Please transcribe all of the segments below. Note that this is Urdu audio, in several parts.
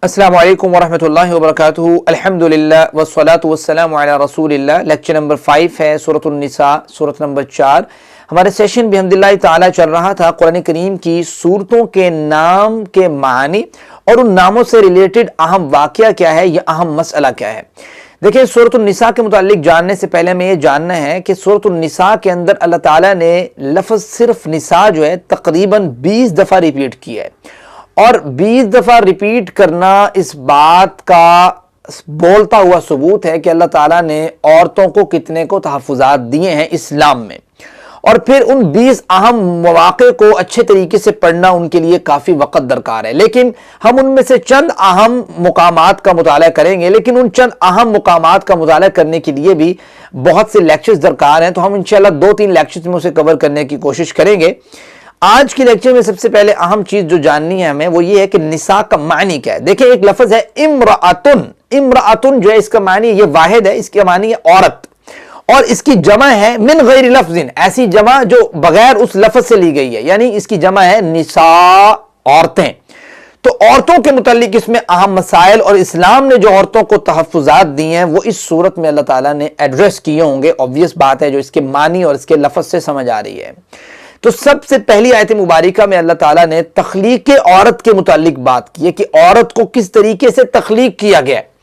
السلام علیکم ورحمۃ اللہ وبرکاتہ۔ الحمدللہ والصلاۃ والسلام علی رسول اللہ۔ لیکچر نمبر 5 ہے سورۃ النساء، سورۃ نمبر 4۔ ہمارے سیشن بحمداللہ تعالی چل رہا تھا قرآن کریم کی سورتوں کے نام کے معنی اور ان ناموں سے ریلیٹڈ اہم واقعہ کیا ہے یا اہم مسئلہ کیا ہے۔ دیکھیں، سورۃ النساء کے متعلق جاننے سے پہلے ہمیں یہ جاننا ہے کہ سورۃ النساء کے اندر اللہ تعالیٰ نے لفظ صرف نساء جو ہے تقریباً 20 دفعہ ریپیٹ کیا ہے، اور 20 دفعہ ریپیٹ کرنا اس بات کا بولتا ہوا ثبوت ہے کہ اللہ تعالیٰ نے عورتوں کو کتنے کو تحفظات دیے ہیں اسلام میں، اور پھر ان 20 اہم مواقع کو اچھے طریقے سے پڑھنا ان کے لیے کافی وقت درکار ہے۔ لیکن ہم ان میں سے چند اہم مقامات کا مطالعہ کریں گے، لیکن ان چند اہم مقامات کا مطالعہ کرنے کے لیے بھی بہت سے لیکچرز درکار ہیں، تو ہم انشاءاللہ 2-3 لیکچرز میں اسے کور کرنے کی کوشش کریں گے۔ آج کی لیکچر میں سب سے پہلے اہم چیز جو جاننی ہے ہمیں وہ یہ ہے کہ نساء کا معنی کیا ہے۔ دیکھیں، ایک لفظ ہے امرأتن۔ امرأتن جو ہے اس کا معنی یہ واحد ہے، اس کا معنی ہے عورت، اور اس کی جمع ہے من غیر لفظ، ایسی جمع جو بغیر اس لفظ سے لی گئی ہے، یعنی اس کی جمع ہے نساء، عورتیں۔ تو عورتوں کے متعلق اس میں اہم مسائل اور اسلام نے جو عورتوں کو تحفظات دی ہیں وہ اس صورت میں اللہ تعالیٰ نے ایڈریس کیے ہوں گے۔ obvious بات ہے جو اس کے معنی اور اس کے لفظ سے سمجھ آ رہی ہے۔ تو سب سے پہلی آیت مبارکہ میں اللہ تعالیٰ نے تخلیق عورت کے متعلق بات کی ہے کہ عورت کو کس طریقے سے تخلیق کیا گیا ہے،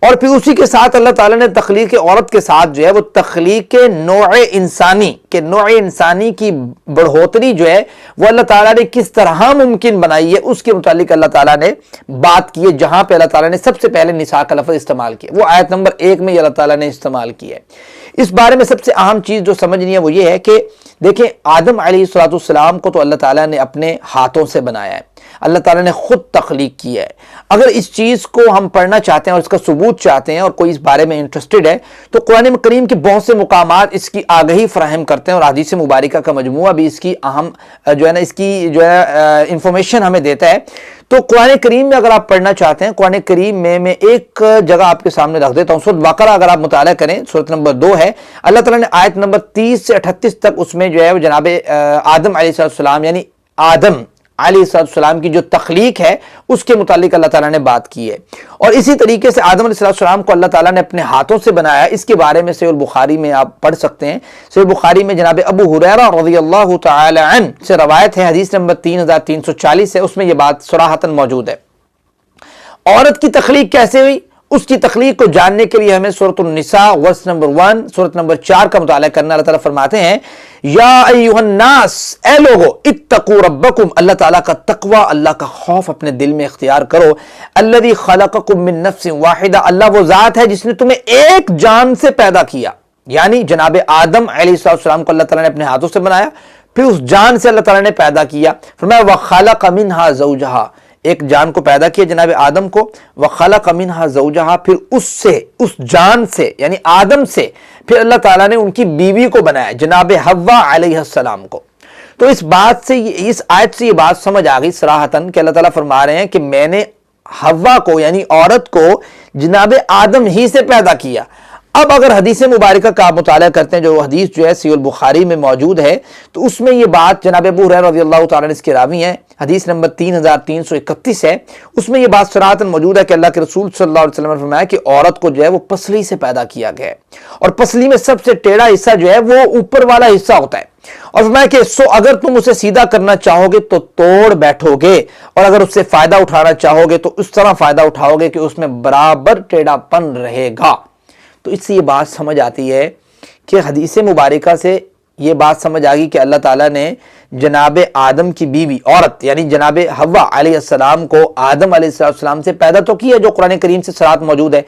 اور پھر اسی کے ساتھ اللہ تعالیٰ نے تخلیق عورت کے ساتھ جو ہے وہ تخلیق نوع انسانی کہ نوع انسانی کی بڑھوتری جو ہے وہ اللہ تعالیٰ نے کس طرح ممکن بنائی ہے اس کے متعلق اللہ تعالیٰ نے بات کی ہے، جہاں پہ اللہ تعالیٰ نے سب سے پہلے نساء کا لفظ استعمال کیا، وہ آیت نمبر 1 میں اللہ تعالیٰ نے استعمال کیا ہے۔ اس بارے میں سب سے اہم چیز جو سمجھنی ہے وہ یہ ہے کہ دیکھیں، آدم علیہ السلام کو تو اللہ تعالیٰ نے اپنے ہاتھوں سے بنایا ہے، اللہ تعالیٰ نے خود تخلیق کیا ہے۔ اگر اس چیز کو ہم پڑھنا چاہتے ہیں اور اس کا ثبوت چاہتے ہیں اور کوئی اس بارے میں انٹرسٹڈ ہے تو قرآن کریم کے بہت سے مقامات اس کی آگہی فراہم کرتے ہیں، اور حدیث مبارکہ کا مجموعہ بھی اس کی اہم جو ہے نا اس کی جو ہے انفارمیشن ہمیں دیتا ہے۔ تو قرآن کریم میں اگر آپ پڑھنا چاہتے ہیں، قرآن کریم میں ایک جگہ آپ کے سامنے رکھ دیتا ہوں۔ سورۃ بقرہ اگر آپ مطالعہ کریں، سورۃ نمبر 2 ہے، اللہ تعالیٰ نے آیت نمبر 30 سے 38 تک اس میں جو ہے وہ جناب آدم علیہ السلام یعنی آدم علیہ السلام کی جو تخلیق ہے اس کے متعلق اللہ تعالیٰ نے بات کی ہے، اور اسی طریقے سے آدم علیہ السلام کو اللہ تعالیٰ نے اپنے ہاتھوں سے بنایا۔ اس کے بارے میں صحیح البخاری میں آپ پڑھ سکتے ہیں۔ صحیح البخاری میں جناب ابو ہریرہ رضی اللہ تعالی عنہ سے روایت ہے، حدیث نمبر 3340 ہے، اس میں یہ بات صراحتاً موجود ہے۔ عورت کی تخلیق کیسے ہوئی، اس کی تخلیق کو جاننے کے لیے ہمیں سورۃ النساء ورس نمبر 1 سورۃ نمبر 4 کا مطالعہ کرنا۔ اللہ تعالیٰ فرماتے ہیں، یا ایھا الناس، اے لوگو، اتقوا ربکم، اللہ تعالیٰ کا تقوی، اللہ کا خوف اپنے دل میں اختیار کرو۔ الذی خلقکم من نفس واحدہ، اللہ وہ ذات ہے جس نے تمہیں ایک جان سے پیدا کیا، یعنی جناب آدم علیہ السلام کو اللہ تعالیٰ نے اپنے ہاتھوں سے بنایا، پھر اس جان سے اللہ تعالیٰ نے پیدا کیا۔ فرمایا وخلق منھا زوجھا، ایک جان کو پیدا کیا جناب آدم کو، وخلق منھا زوجھا، پھر اس سے، اس جان سے یعنی آدم سے پھر اللہ تعالیٰ نے ان کی بیوی کو بنایا جناب حوا علیہ السلام کو۔ تو اس بات سے، اس آیت سے یہ بات سمجھ آ گئی صراحتاً کہ اللہ تعالیٰ فرما رہے ہیں کہ میں نے حوا کو یعنی عورت کو جناب آدم ہی سے پیدا کیا۔ اب اگر حدیث مبارکہ کا آپ مطالعہ کرتے ہیں، جو حدیث جو ہے صحیح البخاری میں موجود ہے، تو اس میں یہ بات جناب ابو ہریرہ رضی اللہ تعالیٰ عنہ اس کے راوی ہیں، حدیث نمبر 3331 ہے، اس میں یہ بات صراحتاً موجود ہے کہ اللہ کے رسول صلی اللہ علیہ وسلم نے فرمایا کہ عورت کو جو ہے وہ پسلی سے پیدا کیا گیا ہے، اور پسلی میں سب سے ٹیڑھا حصہ جو ہے وہ اوپر والا حصہ ہوتا ہے، اور فرمایا کہ اگر تم اسے سیدھا کرنا چاہو گے تو توڑ بیٹھو گے، اور اگر اس سے فائدہ اٹھانا چاہو گے تو اس طرح فائدہ اٹھاؤ گے کہ اس میں برابر ٹیڑھا پن رہے گا۔ تو اس سے یہ بات سمجھ آتی ہے کہ حدیث مبارکہ سے یہ بات سمجھ آ گئی کہ اللہ تعالیٰ نے جناب آدم کی بیوی عورت یعنی جناب حوا علیہ السلام کو آدم علیہ السلام سے پیدا تو کیا، جو قرآن کریم سے صراحت موجود ہے۔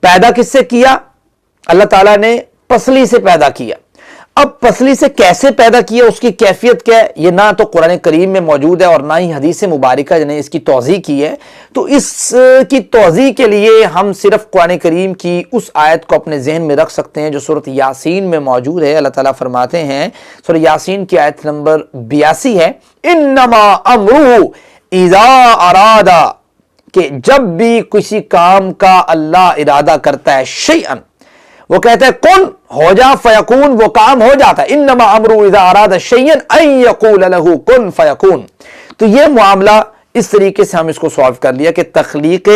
پیدا کس سے کیا؟ اللہ تعالیٰ نے پسلی سے پیدا کیا۔ اب پسلی سے کیسے پیدا کیا، اس کی کیفیت کیا ہے، یہ نہ تو قرآن کریم میں موجود ہے اور نہ ہی حدیث مبارکہ نے اس کی توضیح کی ہے۔ تو اس کی توضیح کے لیے ہم صرف قرآن کریم کی اس آیت کو اپنے ذہن میں رکھ سکتے ہیں جو سورۃ یاسین میں موجود ہے۔ اللہ تعالیٰ فرماتے ہیں، سورۃ یاسین کی آیت نمبر 82 ہے، انما امرہ اذا اراد، کہ جب بھی کسی کام کا اللہ ارادہ کرتا ہے، شیئن، وہ کہتا ہے کن، ہو جا، فیکون، وہ کام ہو جاتا ہے۔ انما امرہ اذا اراد شیئا ان یقول لہ کن فیکون۔ تو یہ معاملہ اس طریقے سے ہم اس کو سالو کر لیا کہ تخلیق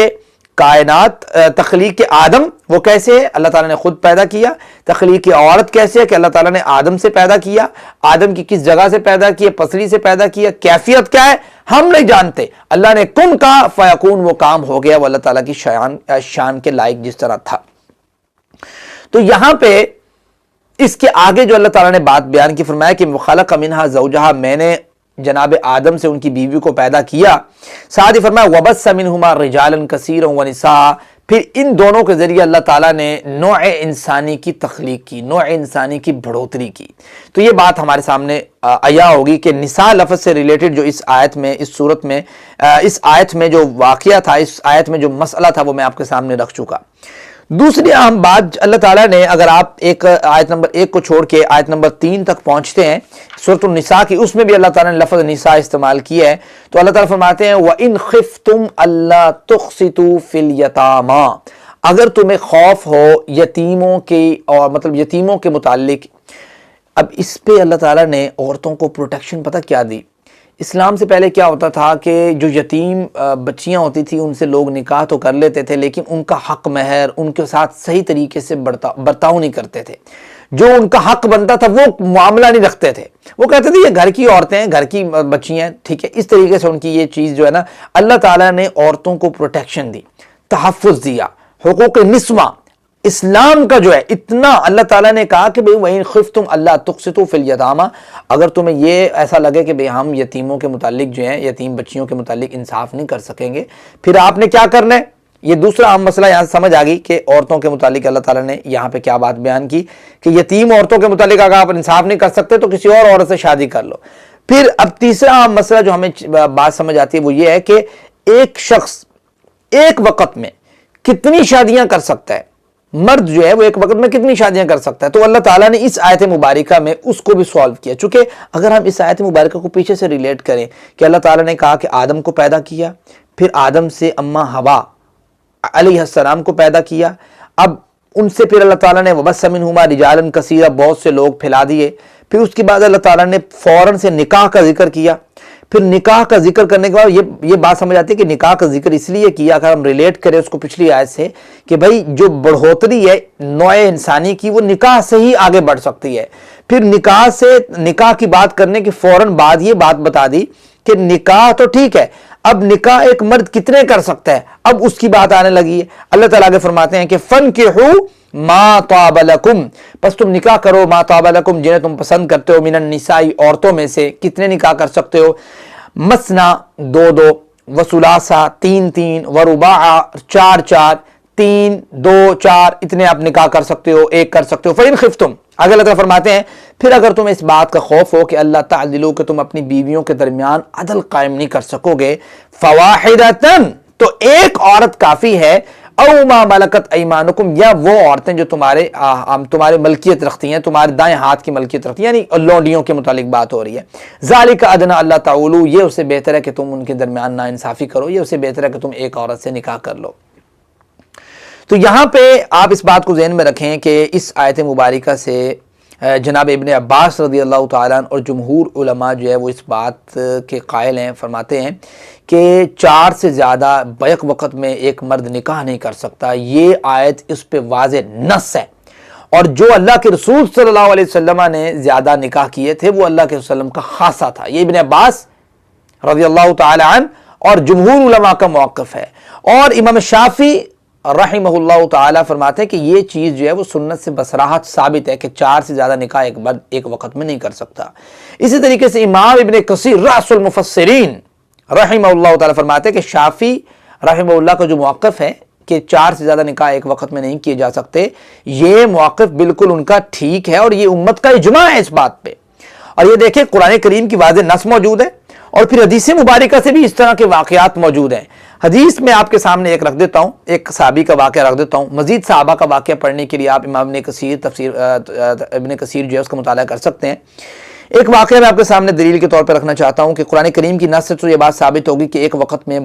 کائنات، تخلیق آدم وہ کیسے ہے؟ اللہ تعالیٰ نے خود پیدا کیا۔ تخلیق عورت کیسے ہے؟ کہ اللہ تعالیٰ نے آدم سے پیدا کیا۔ آدم کی کس جگہ سے پیدا کیا؟ پسلی سے پیدا کیا۔ کیفیت کیا ہے ہم نہیں جانتے، اللہ نے کن کہا فیکون، وہ کام ہو گیا، وہ اللہ تعالیٰ کی شان کے لائق جس طرح تھا۔ تو یہاں پہ اس کے آگے جو اللہ تعالیٰ نے بات بیان کی، فرمایا کہ خلق منہا زوجہا، میں نے جناب آدم سے ان کی بیوی کو پیدا کیا۔ ساتھ ہی فرمایا وبث منہما رجالا کثیرا ونساء، پھر ان دونوں کے ذریعے اللہ تعالیٰ نے نوع انسانی کی تخلیق کی، نوع انسانی کی بڑھوتری کی۔ تو یہ بات ہمارے سامنے آیا ہوگی کہ نساء لفظ سے ریلیٹڈ جو اس آیت میں، اس صورت میں، اس آیت میں جو واقعہ تھا، اس آیت میں جو مسئلہ تھا، وہ میں آپ کے سامنے رکھ چکا۔ دوسری اہم بات اللہ تعالیٰ نے، اگر آپ ایک آیت نمبر 1 کو چھوڑ کے آیت نمبر 3 تک پہنچتے ہیں سورۃ النساء کی، اس میں بھی اللہ تعالیٰ نے لفظ نساء استعمال کیا ہے۔ تو اللہ تعالیٰ فرماتے ہیں وَإِنْ خِفْتُمْ أَلَّا تُقْسِطُوا فِي الْيَتَامَى، اگر تمہیں خوف ہو یتیموں کی، اور مطلب یتیموں کے متعلق۔ اب اس پہ اللہ تعالیٰ نے عورتوں کو پروٹیکشن پتہ کیا دی؟ اسلام سے پہلے کیا ہوتا تھا کہ جو یتیم بچیاں ہوتی تھیں ان سے لوگ نکاح تو کر لیتے تھے، لیکن ان کا حق مہر ان کے ساتھ صحیح طریقے سے برتاؤ نہیں کرتے تھے۔ جو ان کا حق بنتا تھا وہ معاملہ نہیں رکھتے تھے، وہ کہتے تھے یہ گھر کی عورتیں ہیں، گھر کی بچیاں ہیں، ٹھیک ہے۔ اس طریقے سے ان کی یہ چیز جو ہے نا، اللہ تعالیٰ نے عورتوں کو پروٹیکشن دی، تحفظ دیا، حقوق نسواں۔ اسلام کا جو ہے اتنا اللہ تعالیٰ نے کہا کہ بھئی وَإِنْ خِفْتُمْ أَلَّا تُقْسِطُوا فِي الْيَتَامَى، اگر تمہیں یہ ایسا لگے کہ بھئی ہم یتیموں کے متعلق جو ہیں، یتیم بچیوں کے متعلق انصاف نہیں کر سکیں گے، پھر آپ نے کیا کرنا ہے؟ یہ دوسرا اہم مسئلہ یہاں سمجھ آ گئی کہ عورتوں کے متعلق اللہ تعالیٰ نے یہاں پہ کیا بات بیان کی کہ یتیم عورتوں کے متعلق اگر آپ انصاف نہیں کر سکتے تو کسی اور عورت سے شادی کر لو۔ پھر اب تیسرا اہم مسئلہ جو ہمیں بات سمجھ آتی ہے وہ یہ ہے کہ ایک شخص ایک وقت میں کتنی شادیاں کر سکتا ہے؟ مرد جو ہے وہ ایک وقت میں کتنی شادیاں کر سکتا ہے؟ تو اللہ تعالیٰ نے اس آیت مبارکہ میں اس کو بھی سولو کیا، چونکہ اگر ہم اس آیت مبارکہ کو پیچھے سے ریلیٹ کریں کہ اللہ تعالیٰ نے کہا کہ آدم کو پیدا کیا، پھر آدم سے اماں حوا علیہ السلام کو پیدا کیا، اب ان سے پھر اللہ تعالیٰ نے وبث منہما رجالا کثیرا، بہت سے لوگ پھیلا دیے، پھر اس کے بعد اللہ تعالیٰ نے فوراً سے نکاح کا ذکر کیا۔ پھر نکاح کا ذکر کرنے کے بعد یہ بات سمجھ آتی ہے کہ نکاح کا ذکر اس لیے کیا، اگر ہم ریلیٹ کریں اس کو پچھلی آیت سے، کہ بھائی جو بڑھوتری ہے نوع انسانی کی وہ نکاح سے ہی آگے بڑھ سکتی ہے۔ پھر نکاح کی بات کرنے کے فوراً بعد یہ بات بتا دی کہ نکاح تو ٹھیک ہے، اب نکاح ایک مرد کتنے کر سکتا ہے، اب اس کی بات آنے لگی ہے۔ اللہ تعالیٰ آگے فرماتے ہیں کہ فَانْكِحُوا مَا طَابَ لَكُمْ، پس تم نکاح کرو مَا طَابَ لَكُمْ، جنہیں تم پسند کرتے ہو، مِنَ النِّسَاءِ عورتوں میں سے۔ کتنے نکاح کر سکتے ہو؟ مثنا 2 وثلاثہ 3 ورباع 4 3 2 4، اتنے آپ نکاح کر سکتے ہو، ایک کر سکتے ہو۔ فَإِنْ خِفْتُمْ، اگر اللہ تعالیٰ فرماتے ہیں پھر اگر تم اس بات کا خوف ہو کہ اللہ تعالیٰ کہ تم اپنی بیویوں کے درمیان عدل قائم نہیں کر سکو گے، فواحدۃ، تو ایک عورت کافی ہے، او ما ملکت ایمانکم، یا وہ عورتیں جو تمہارے ملکیت رکھتی ہیں، تمہارے دائیں ہاتھ کی ملکیت رکھتی ہیں، یعنی لونڈیوں کے متعلق بات ہو رہی ہے۔ ذالک ادنی اللہ تعولوا، یہ اسے بہتر ہے کہ تم ان کے درمیان ناانصافی کرو، یہ اسے بہتر ہے کہ تم ایک عورت سے نکاح کر لو۔ تو یہاں پہ آپ اس بات کو ذہن میں رکھیں کہ اس آیت مبارکہ سے جناب ابن عباس رضی اللہ تعالیٰ عنہ اور جمہور علماء جو ہے وہ اس بات کے قائل ہیں، فرماتے ہیں کہ 4 سے زیادہ بیک وقت میں ایک مرد نکاح نہیں کر سکتا۔ یہ آیت اس پہ واضح نص ہے، اور جو اللہ کے رسول صلی اللہ علیہ وسلم نے زیادہ نکاح کیے تھے وہ اللہ کے وسلم کا خاصہ تھا۔ یہ ابن عباس رضی اللہ تعالیٰ عنہ اور جمہور علماء کا موقف ہے، اور امام شافعی رحمہ اللہ تعالیٰ فرماتے ہیں کہ یہ چیز جو ہے وہ سنت سے بصراحت ثابت ہے کہ 4 سے زیادہ نکاح ایک مرد ایک وقت میں نہیں کر سکتا۔ اسی طریقے سے امام ابن کثیر رأس المفسرین رحمہ اللہ تعالیٰ فرماتے ہیں کہ شافعی رحمہ اللہ کا جو موقف ہے کہ 4 سے زیادہ نکاح ایک وقت میں نہیں کیے جا سکتے، یہ موقف بالکل ان کا ٹھیک ہے، اور یہ امت کا اجماع ہے اس بات پہ۔ اور یہ دیکھیں قرآن کریم کی واضح نص موجود ہے، اور پھر حدیث مبارکہ سے بھی اس طرح کے واقعات موجود ہیں۔ حدیث میں آپ کے سامنے ایک رکھ دیتا ہوں، ایک صحابی کا واقعہ رکھ دیتا ہوں، مزید صحابہ کا واقعہ پڑھنے کے لیے آپ امام ابن کثیر جو ہے اس کا مطالعہ کر سکتے ہیں۔ ایک واقعہ میں آپ کے سامنے دلیل کے طور پر رکھنا چاہتا ہوں کہ قرآن کریم کی نص سے تو یہ بات ثابت ہوگی کہ ایک وقت میں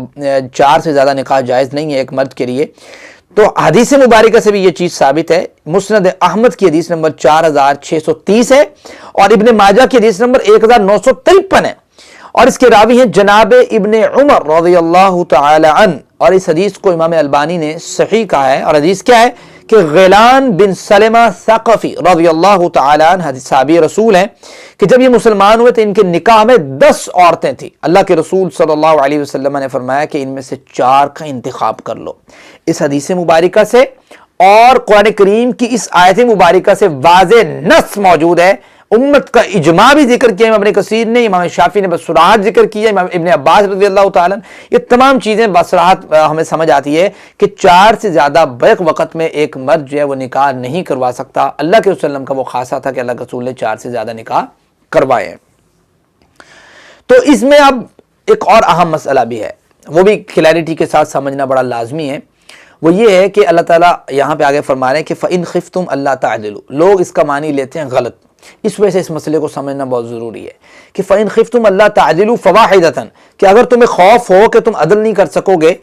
4 سے زیادہ نکاح جائز نہیں ہے ایک مرد کے لیے، تو حدیث مبارکہ سے بھی یہ چیز ثابت ہے۔ مسند احمد کی حدیث نمبر 4630 ہے، اور ابن ماجہ کی حدیث نمبر 1953 ہے، اور اس کے راوی ہیں جناب ابن عمر رضی اللہ تعالی عنہ، اور اس حدیث کو امام البانی نے صحیح کہا ہے۔ اور حدیث کیا ہے کہ غیلان بن سلمہ ثقفی رضی اللہ تعالی عنہ صحابی رسول ہیں کہ جب یہ مسلمان ہوئے تو ان کے نکاح میں 10 عورتیں تھیں۔ اللہ کے رسول صلی اللہ علیہ وسلم نے فرمایا کہ ان میں سے 4 کا انتخاب کر لو۔ اس حدیث مبارکہ سے اور قرآن کریم کی اس آیت مبارکہ سے واضح نص موجود ہے، امت کا اجماع بھی ذکر کیا امام ابن کثیر نے، امام شافعی نے بصراحت ذکر کیا، امام ابن عباس رضی اللہ تعالیٰ، یہ تمام چیزیں بصراحت ہمیں سمجھ آتی ہے کہ 4 سے زیادہ بیک وقت میں ایک مرد جو ہے وہ نکاح نہیں کروا سکتا۔ اللہ کے وسلم کا وہ خاصہ تھا کہ اللہ کے رسول نے 4 سے زیادہ نکاح کروائے ہیں۔ تو اس میں اب ایک اور اہم مسئلہ بھی ہے، وہ بھی کلیئرٹی کے ساتھ سمجھنا بڑا لازمی ہے، وہ یہ ہے کہ اللہ تعالیٰ یہاں پہ آگے فرما رہے ہیں کہ فَإِنْ خِفْتُمْ أَلَّا تَعْدِلُوا، لوگ اس کا معنی لیتے ہیں غلط، اس وجہ سے اس مسئلے کو سمجھنا بہت ضروری ہے کہ فَإِنْ خِفْتُمْ أَلَّا تَعْدِلُوا فَوَاحِدَةً، کہ اگر تمہیں خوف ہو کہ تم عدل نہیں کر سکو گے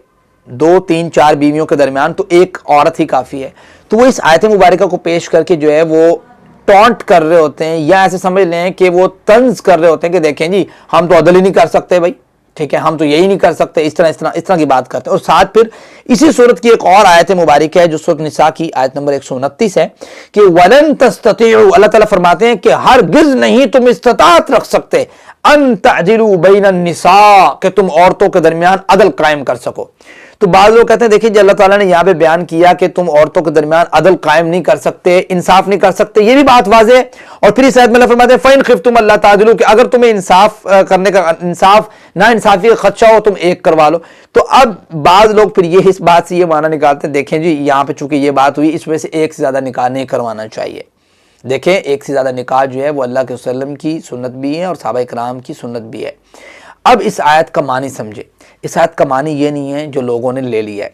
2 3 4 بیویوں کے درمیان تو ایک عورت ہی کافی ہے، تو وہ اس آیت مبارکہ کو پیش کر کے جو ہے وہ ٹونٹ کر رہے ہوتے ہیں، یا ایسے سمجھ لیں کہ وہ طنز کر رہے ہوتے ہیں کہ دیکھیں جی ہم تو عدل ہی نہیں کر سکتے بھائی، ٹھیک ہے، ہم تو یہی نہیں کر سکتے، اس طرح کی بات کرتے ہیں۔ اور ساتھ پھر اسی صورت کی ایک اور آیت مبارک ہے جو سورۃ نساء کی آیت نمبر 129 ہے کہ وَلَن تَسْتَطِيعُوا، اللہ تعالیٰ فرماتے ہیں کہ ہرگز نہیں تم استطاعت رکھ سکتے ان تعدلوا بین النساء، کہ تم عورتوں کے درمیان عدل قائم کر سکو۔ تو بعض لوگ کہتے ہیں دیکھیں جی اللہ تعالیٰ نے یہاں پہ بیان کیا کہ تم عورتوں کے درمیان عدل قائم نہیں کر سکتے، انصاف نہیں کر سکتے، یہ بھی بات واضح ہے۔ اور پھر اس آیت میں اللہ فرماتے ہیں فَإِنْ خِفْتُمْ أَلَّا تَعْدِلُوا، کہ اگر تمہیں انصاف کرنے کا نا انصافی کا خدشہ ہو تم ایک کروا لو۔ تو اب بعض لوگ پھر یہ اس بات سے یہ معنی نکالتے ہیں دیکھیں جی یہاں پہ چونکہ یہ بات ہوئی اس وجہ سے ایک سے زیادہ نکاح نہیں کروانا چاہیے۔ دیکھیں ایک سے زیادہ نکاح جو ہے وہ اللہ کے وسلم کی سنت بھی ہے اور صحابہ کرام کی سنت بھی ہے۔ اب اس آیت کا معنی سمجھے، اس آیت کا معنی یہ نہیں ہے جو لوگوں نے لے لیا ہے،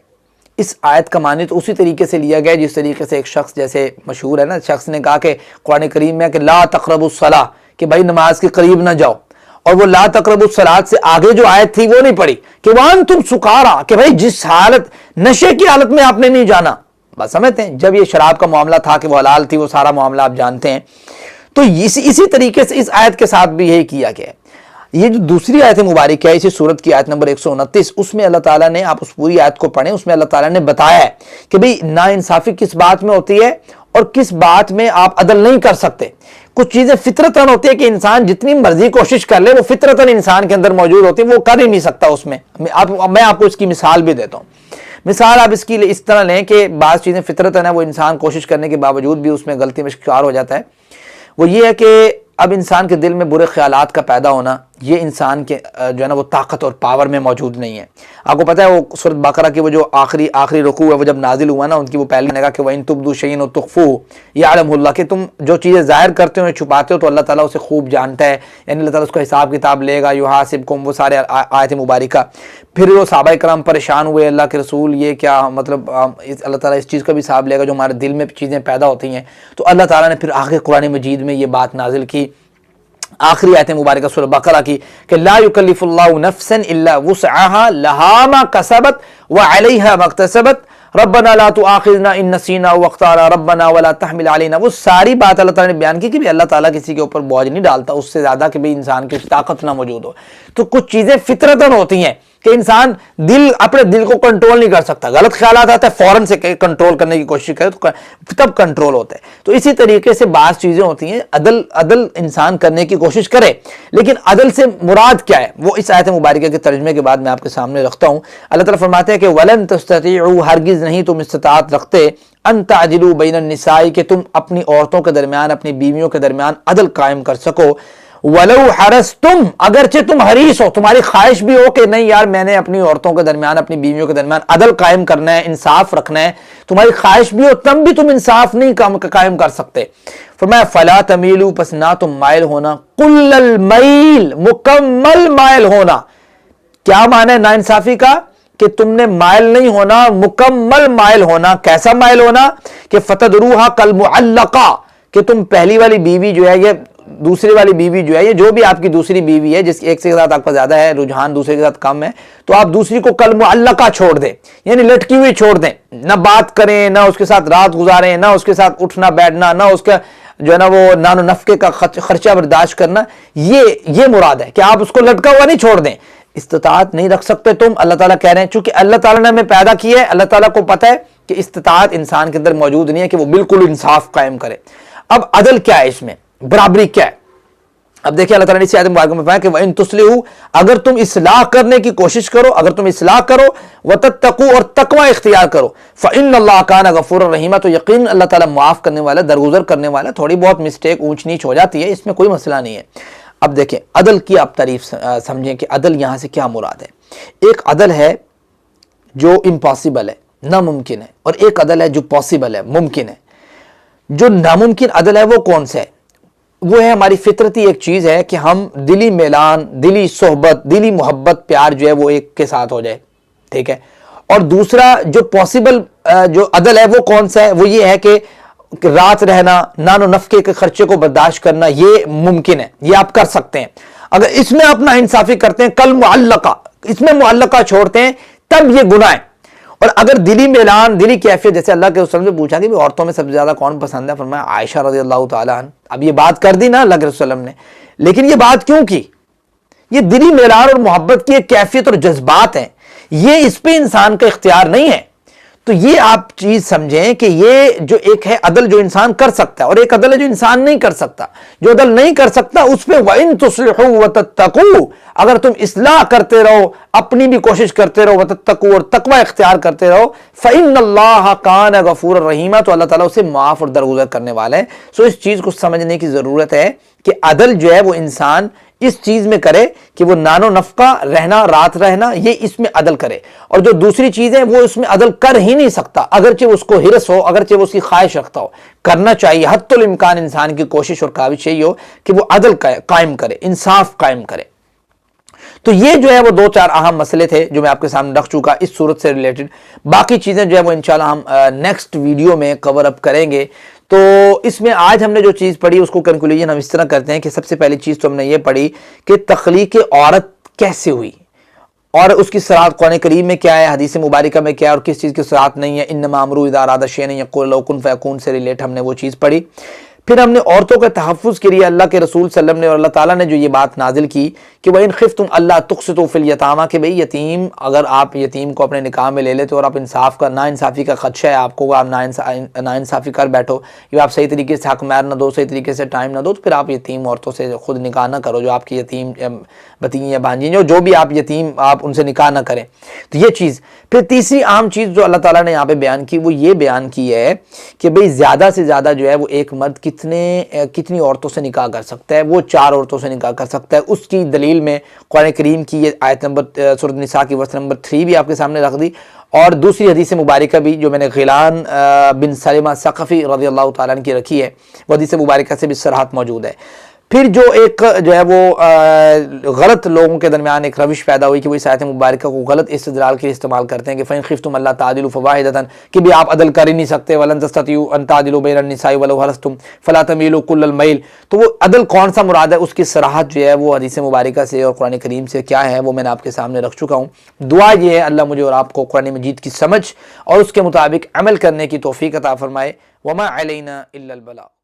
اس آیت کا معنی تو اسی طریقے سے لیا گیا جس طریقے سے ایک شخص جیسے مشہور ہے نا، شخص نے کہا کہ قرآن کریم میں کہ لا تقربوا الصلاۃ، کہ بھائی نماز کے قریب نہ جاؤ، اور وہ لا تقربوا الصلاۃ سے آگے جو آیت تھی وہ نہیں پڑھی کہ وانتم سکارا، کہ بھائی جس حالت نشے کی حالت میں آپ نے نہیں جانا۔ بات سمجھتے ہیں، جب یہ شراب کا معاملہ تھا کہ وہ حلال تھی، وہ سارا معاملہ آپ جانتے ہیں، تو اسی طریقے سے اس آیت کے ساتھ بھی یہی کیا گیا ہے۔ یہ جو دوسری آیت مبارک ہے اسی سورت کی آیت نمبر 129، اس میں اللہ تعالیٰ نے، آپ اس پوری آیت کو پڑھیں، اس میں اللہ تعالیٰ نے بتایا ہے کہ بھئی ناانصافی کس بات میں ہوتی ہے اور کس بات میں آپ عدل نہیں کر سکتے۔ کچھ چیزیں فطرتاً ہوتی ہے کہ انسان جتنی مرضی کوشش کر لے وہ فطرتاً انسان کے اندر موجود ہوتی ہے، وہ کر ہی نہیں سکتا اس میں۔ میں آپ کو اس کی مثال بھی دیتا ہوں۔ مثال آپ اس کی اس طرح لیں کہ بعض چیزیں فطرتاً ہیں، وہ انسان کوشش کرنے کے باوجود بھی اس میں غلطی میں شکار ہو جاتا ہے۔ وہ یہ ہے کہ اب انسان کے دل میں برے خیالات کا پیدا ہونا، یہ انسان کے جو ہے نا وہ طاقت اور پاور میں موجود نہیں ہے۔ آپ کو پتہ ہے وہ سورۃ بقرہ کی وہ جو آخری رکوع ہے وہ جب نازل ہوا نا، ان کی وہ پہلے نے کہا کہ وَإِن تُبْدُوا شَيْئًا أَوْ تُخْفُوهُ يَعْلَمْهُ اللَّهُ، کہ تم جو چیزیں ظاہر کرتے ہو چھپاتے ہو تو اللہ تعالیٰ اسے خوب جانتا ہے، یعنی اللہ تعالیٰ اس کا حساب کتاب لے گا، یحاسبکم، وہ سارے آیت مبارکہ۔ پھر وہ صحابہ کرام پریشان ہوئے، اللہ کے رسول یہ کیا مطلب اللہ تعالیٰ اس چیز کا بھی حساب لے گا جو ہمارے دل میں چیزیں پیدا ہوتی ہیں۔ تو اللہ تعالیٰ نے پھر آخر قرآن مجید میں یہ بات نازل کی، آخری آیت مبارکہ سورہ بقرہ کی کہ لا یکلف اللہ نفسا الا وسعها لها ما کسبت وعلیہا ما اکتسبت ربنا لا تؤاخذنا ان نسینا واخطانا ربنا ولا تحمل علینا، وہ ساری بات اللہ تعالیٰ نے بیان کی کہ بھی اللہ تعالیٰ کسی کے اوپر بوجھ نہیں ڈالتا اس سے زیادہ کہ بھی انسان کی طاقت نہ موجود ہو۔ تو کچھ چیزیں فطرتاً ہوتی ہیں کہ انسان اپنے دل کو کنٹرول نہیں کر سکتا، غلط خیالات آتے ہیں فوراً سے کنٹرول کرنے کی کوشش کرے تو تب کنٹرول ہوتا ہے۔ تو اسی طریقے سے بعض چیزیں ہوتی ہیں عدل انسان کرنے کی کوشش کرے، لیکن عدل سے مراد کیا ہے وہ اس آیت مبارکہ کے ترجمے کے بعد میں آپ کے سامنے رکھتا ہوں۔ اللہ تعالیٰ فرماتے ہیں کہ وَلَن تَسْتَطِيعُوا، ہرگز نہیں تم استطاعت رکھتے ان تعدلوا بین النساء، کہ تم اپنی عورتوں کے درمیان، اپنی بیویوں کے درمیان عدل قائم کر سکو، وَلَوْ حَرَصْتُمْ، اگرچہ تم حریص ہو، تمہاری خواہش بھی ہو کہ نہیں یار میں نے اپنی عورتوں کے درمیان، اپنی بیویوں کے درمیان عدل قائم کرنا ہے، انصاف رکھنا ہے، تمہاری خواہش بھی ہو تب بھی تم انصاف نہیں قائم کر سکتے۔ فرمایا فَلَا تَمِيلُوا، پس نہ تم مائل ہونا، كُلَّ الْمَيْلِ، مکمل مائل ہونا۔ کیا معنی ہے ناانصافی کا؟ کہ تم نے مائل نہیں ہونا، مکمل مائل ہونا۔ کیسا مائل ہونا؟ کہ فَتَذَرُوهَا كَالْمُعَلَّقَةِ، کہ تم پہلی والی بیوی جو ہے، یہ دوسری والی بیوی جو ہے، یہ جو بھی آپ کی دوسری بیوی ہے جس ایک سے ساتھ آپ کا زیادہ ہے رجحان، دوسرے کے ساتھ کم ہے، تو آپ دوسری کو کالمعلقہ چھوڑ دیں، یعنی لٹکی ہوئی چھوڑ دیں، نہ بات کریں، نہ اس کے ساتھ رات گزاریں، نہ اس کے ساتھ اٹھنا بیٹھنا، نہ اس کا جو ہے نا وہ نان و نفقے کا خرچہ برداشت کرنا، یہ مراد ہے کہ آپ اس کو لٹکا ہوا نہیں چھوڑ دیں۔ استطاعت نہیں رکھ سکتے تم، اللہ تعالیٰ کہہ رہے ہیں چونکہ اللہ تعالیٰ نے ہمیں پیدا کیا ہے، اللہ تعالیٰ کو پتہ ہے کہ استطاعت انسان کے اندر موجود نہیں ہے کہ وہ بالکل انصاف قائم کرے۔ اب عدل کیا ہے، اس میں برابری کیا ہے؟ اب دیکھیں اللہ تعالیٰ نے اس آیت مبارکہ میں فرمایا کہ وَإِن تُصْلِحُوا، اگر تم اصلاح کرنے کی کوشش کرو، اگر تم اصلاح کرو، وَتَتَّقُوا، اور تقوی اختیار کرو، فَإِنَّ اللَّهَ كَانَ غَفُورًا رَحِيمًا، تو یقین اللہ تعالیٰ معاف کرنے والا، درگزر کرنے والا۔ تھوڑی بہت مسٹیک اونچ نیچ ہو جاتی ہے، اس میں کوئی مسئلہ نہیں ہے۔ اب دیکھیں عدل کی آپ تعریف سمجھیں کہ عدل یہاں سے کیا مراد ہے۔ ایک عدل ہے جو امپاسبل ہے، ناممکن ہے، اور ایک عدل ہے جو پاسبل ہے، ممکن ہے۔ جو ناممکن عدل ہے وہ کون سا ہے؟ وہ ہے ہماری فطرتی ایک چیز ہے کہ ہم دلی میلان، دلی صحبت، دلی محبت، پیار جو ہے وہ ایک کے ساتھ ہو جائے، ٹھیک ہے۔ اور دوسرا جو پاسبل جو عدل ہے وہ کون سا ہے؟ وہ یہ ہے کہ رات رہنا، نان و نفقے کے خرچے کو برداشت کرنا، یہ ممکن ہے، یہ آپ کر سکتے ہیں۔ اگر اس میں آپ ناانصافی کرتے ہیں، کل معلقہ، اس میں معلقہ چھوڑتے ہیں، تب یہ گناہ ہے۔ اور اگر دلی میلان، دلی کیفیت، جیسے اللہ کے رسول سے پوچھا کہ عورتوں میں سب سے زیادہ کون پسند ہے، فرمایا عائشہ رضی اللہ تعالیٰ عنہ۔ اب یہ بات کر دی نا اللہ کے رسول نے، لیکن یہ بات کیوں کی؟ یہ دلی میلان اور محبت کی ایک کیفیت اور جذبات ہیں، یہ اس پہ انسان کا اختیار نہیں ہے۔ تو یہ آپ چیز سمجھیں کہ یہ جو ایک ہے عدل جو انسان کر سکتا ہے، اور ایک عدل ہے جو انسان نہیں کر سکتا۔ جو عدل نہیں کر سکتا اس پہ وَإِن تُصْلِحُوا وَتَتَّقُوا، اگر تم اصلاح کرتے رہو، اپنی بھی کوشش کرتے رہو، وَتَتَّقُوا، اور تقوی اختیار کرتے رہو، فَإِنَّ اللَّهَ كَانَ غَفُورًا رَحِيمًا، تو اللہ تعالیٰ اسے معاف اور درگزر کرنے والا ہے۔ سو اس چیز کو سمجھنے کی ضرورت ہے کہ عدل جو ہے وہ انسان اس چیز میں کرے کہ وہ نان و نفقہ رہنا، رات رہنا، یہ اس میں عدل کرے، اور جو دوسری چیز ہے وہ اس میں عدل کر ہی نہیں سکتا، اگرچہ اس کو ہرس ہو، اگرچہ وہ اس کی خواہش رکھتا ہو۔ کرنا چاہیے حتی الامکان انسان کی کوشش اور کاوش یہی ہو کہ وہ عدل قائم کرے، انصاف قائم کرے۔ تو یہ جو ہے وہ دو چار اہم مسئلے تھے جو میں آپ کے سامنے رکھ چکا اس صورت سے ریلیٹڈ۔ باقی چیزیں جو ہے وہ انشاءاللہ ہم نیکسٹ ویڈیو میں کور اپ کریں گے۔ تو اس میں آج ہم نے جو چیز پڑھی اس کو کنکلوژن ہم اس طرح کرتے ہیں کہ سب سے پہلی چیز تو ہم نے یہ پڑھی کہ تخلیق عورت کیسے ہوئی، اور اس کی صراحت قرآن کریم میں کیا ہے، حدیث مبارکہ میں کیا ہے، اور کس چیز کی صراحت نہیں ہے۔ انما امرؤ اذا اراد شیئا یقول له کن فیکون سے ریلیٹ ہم نے وہ چیز پڑھی۔ پھر ہم نے عورتوں کے تحفظ کے لیے اللہ کے رسول صلی اللہ علیہ وسلم نے اور اللہ تعالیٰ نے جو یہ بات نازل کی کہ وَإِنْ خِفْتُمْ أَلَّا تُقْسِطُوا فِي الْيَتَامَىٰ، کہ بھئی یتیم، اگر آپ یتیم کو اپنے نکاح میں لے لیتے اور آپ ناانصافی کا خدشہ ہے آپ کو، آپ ناانصافی کر بیٹھو، یا آپ صحیح طریقے سے حق مہر نہ دو، صحیح طریقے سے ٹائم نہ دو، تو پھر آپ یتیم عورتوں سے خود نکاح نہ کرو، جو آپ کی یتیم بتییں یا بھانجی جو بھی آپ یتیم، آپ ان سے نکاح نہ کریں۔ تو یہ چیز۔ پھر تیسری عام چیز جو اللہ تعالیٰ نے یہاں پہ بیان کی وہ یہ بیان کی ہے کہ بھئی زیادہ سے زیادہ جو ہے وہ ایک مرد کتنی عورتوں سے نکاح کر سکتا ہے؟ وہ 4 عورتوں سے نکاح کر سکتا ہے۔ اس کی دلیل میں قرآن کریم کی یہ آیت نمبر سورۃ النساء کی ورس نمبر 3 بھی آپ کے سامنے رکھ دی، اور دوسری حدیث مبارکہ بھی جو میں نے غیلان بن سلمہ ثقفی رضی اللہ تعالیٰ عنہ کی رکھی ہے، وہ حدیث مبارکہ سے بھی صراحت موجود ہے۔ پھر جو ایک جو ہے وہ غلط لوگوں کے درمیان ایک روش پیدا ہوئی کہ وہ اس آیت مبارکہ کو غلط استدلال کے استعمال کرتے ہیں کہ فَإِنْ خِفْتُمْ أَلَّا تَعْدِلُوا فَوَاحِدَةً، کہ بھی آپ عدل کر ہی نہیں سکتے، وَلَن تَسْتَطِيعُوا أَن تَعْدِلُوا بَيْنَ النِّسَاءِ وَلَوْ حَرَصْتُمْ فَلَا تَمِيلُوا كُلَّ الْمَيْلِ، تو وہ عدل کون سا مراد ہے، اس کی صراحت جو ہے وہ حدیث مبارکہ سے اور قرآن کریم سے کیا ہے وہ میں نے آپ کے سامنے رکھ چکا ہوں۔ دعا یہ ہے اللہ مجھے اور آپ کو قرآن مجید کی سمجھ اور اس کے مطابق عمل کرنے کی توفیق عطا فرمائے۔ وَمَا عَلَيْنَا إِلَّا الْبَلَاغُ۔